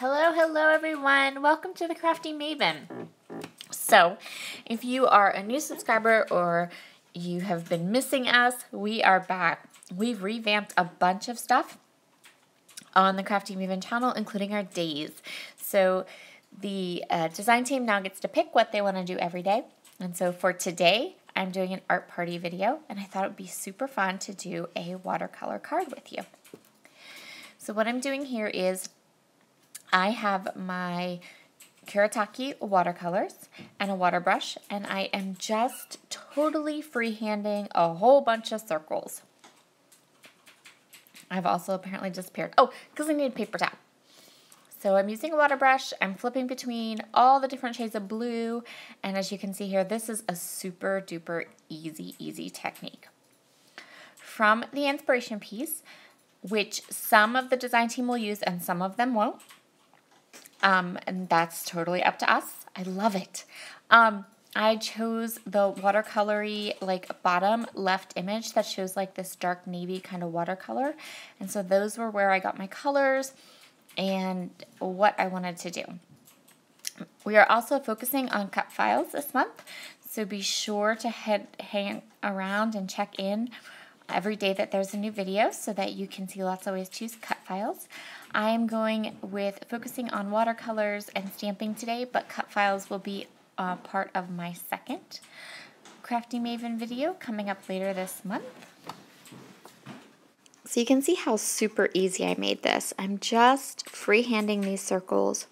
Hello, hello everyone. Welcome to the Crafty Maven. So, if you are a new subscriber or you have been missing us, we are back. We've revamped a bunch of stuff on the Crafty Maven channel, including our days. So, the design team now gets to pick what they want to do every day. And so for today, I'm doing an art party video, and I thought it would be super fun to do a watercolor card with you. So what I'm doing here is I have my Kuretake watercolors and a water brush, and I am just totally freehanding a whole bunch of circles. I've also apparently disappeared. Oh, because I need a paper towel. So I'm using a water brush. I'm flipping between all the different shades of blue, and as you can see here, this is a super duper easy technique. From the inspiration piece, which some of the design team will use and some of them won't, and that's totally up to us. I love it. I chose the watercolory like bottom left image that shows like this dark navy kind of watercolor. And so those were where I got my colors and what I wanted to do. We are also focusing on cut files this month. So be sure to hang around and check in every day that there's a new video so that you can see lots of ways to use cut files. I am going with focusing on watercolors and stamping today, but cut files will be part of my second Crafty Maven video coming up later this month. So you can see how super easy I made this. I'm just freehanding these circles,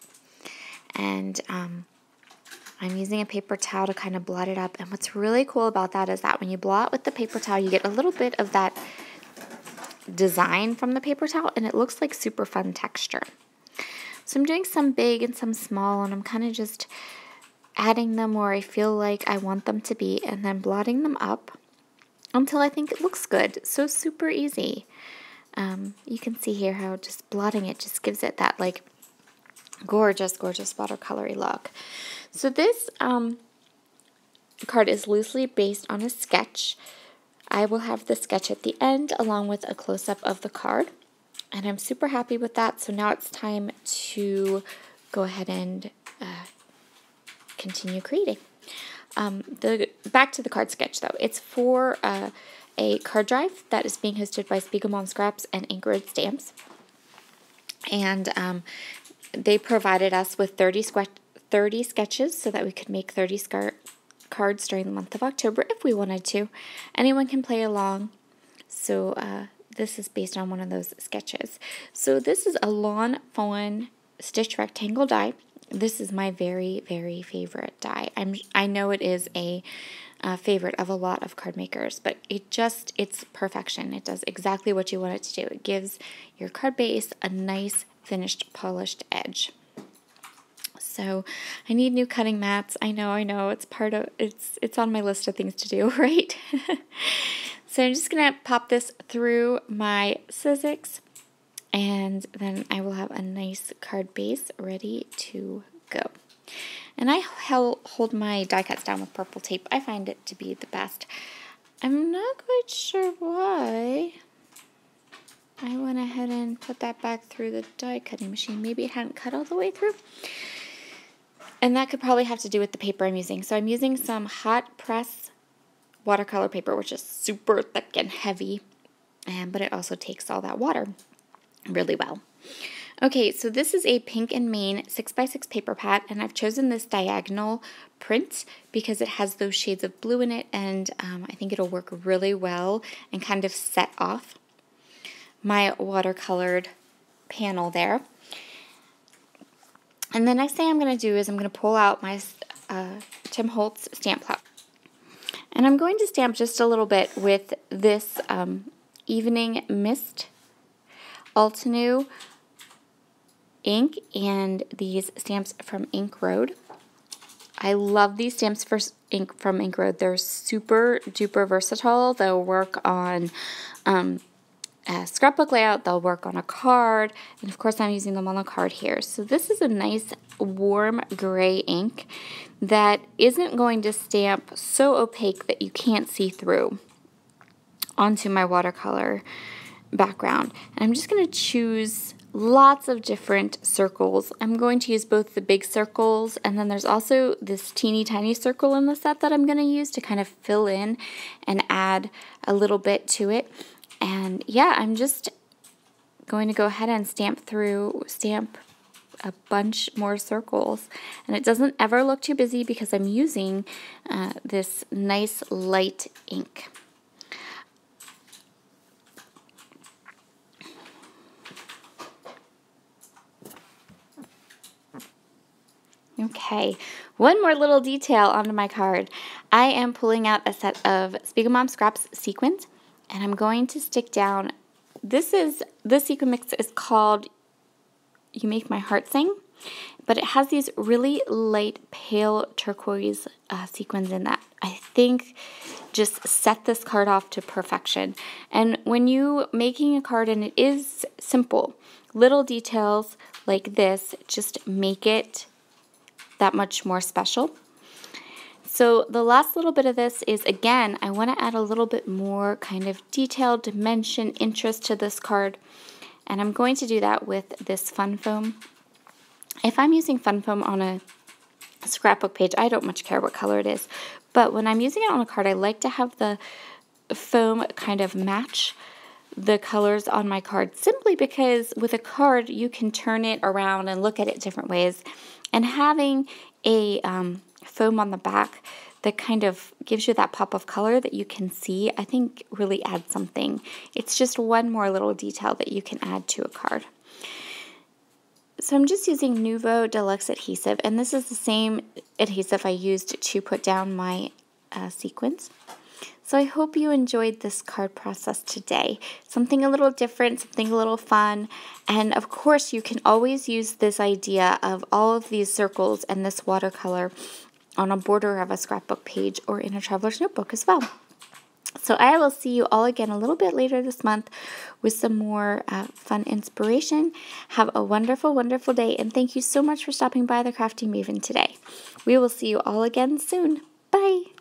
and I'm using a paper towel to kind of blot it up. And what's really cool about that is that when you blot with the paper towel, you get a little bit of that design from the paper towel, and it looks like super fun texture. So I'm doing some big and some small, and I'm kind of just adding them where I feel like I want them to be, and then blotting them up until I think it looks good. So super easy. You can see here how just blotting it just gives it that like gorgeous watercolory look. So this card is loosely based on a sketch. I will have the sketch at the end along with a close-up of the card, and I'm super happy with that. So now it's time to go ahead and continue creating. Back to the card sketch though. It's for a card drive that is being hosted by Sara Scraps and Ink Road Stamps, and they provided us with 30 sketches so that we could make 30 cards during the month of October if we wanted to. Anyone can play along. So this is based on one of those sketches. So this is a Lawn Fawn stitch rectangle die. This is my very favorite die. I know it is a favorite of a lot of card makers, but it's perfection. It does exactly what you want it to do. It gives your card base a nice finished polished edge. So I need new cutting mats. I know. It's on my list of things to do, right? So I'm just gonna pop this through my Sizzix, and then I will have a nice card base ready to go. And I hold my die cuts down with purple tape. I find it to be the best. I'm not quite sure why I went ahead and put that back through the die cutting machine. Maybe it hadn't cut all the way through. And that could probably have to do with the paper I'm using. So I'm using some hot press watercolor paper, which is super thick and heavy, but it also takes all that water really well. Okay, so this is a Pink and Main 6x6 paper pad, and I've chosen this diagonal print because it has those shades of blue in it, and I think it'll work really well and kind of set off my watercolored panel there. And the next thing I'm going to do is I'm going to pull out my Tim Holtz stamp plat. And I'm going to stamp just a little bit with this Evening Mist Altenew ink and these stamps from Ink Road. I love these stamps from Ink Road. They're super duper versatile. They'll work on a scrapbook layout, they'll work on a card, and of course I'm using them on the card here. So this is a nice warm gray ink that isn't going to stamp so opaque that you can't see through onto my watercolor background. And I'm just going to choose lots of different circles. I'm going to use both the big circles, and then there's also this teeny tiny circle in the set that I'm going to use to kind of fill in and add a little bit to it. And yeah, I'm just going to go ahead and stamp a bunch more circles. And it doesn't ever look too busy because I'm using this nice light ink. Okay, one more little detail onto my card. I am pulling out a set of Maven Scraps sequins, and I'm going to stick down, this sequin mix is called You Make My Heart Sing, but it has these really light pale turquoise sequins in that I think just set this card off to perfection. And when you making a card, and it is simple, little details like this just make it that much more special. So the last little bit of this is, again, I want to add a little bit more kind of detail, dimension, interest to this card, and I'm going to do that with this fun foam. If I'm using fun foam on a scrapbook page, I don't much care what color it is, but when I'm using it on a card, I like to have the foam kind of match the colors on my card, simply because with a card you can turn it around and look at it different ways, and having a foam on the back that kind of gives you that pop of color that you can see, I think really adds something. It's just one more little detail that you can add to a card. So I'm just using Nuvo Deluxe adhesive, and this is the same adhesive I used to put down my sequins. So I hope you enjoyed this card process today. Something a little different, something a little fun, and of course you can always use this idea of all of these circles and this watercolor on a border of a scrapbook page or in a traveler's notebook as well. So I will see you all again a little bit later this month with some more fun inspiration. Have a wonderful, wonderful day, and thank you so much for stopping by the Crafty Maven today. We will see you all again soon. Bye!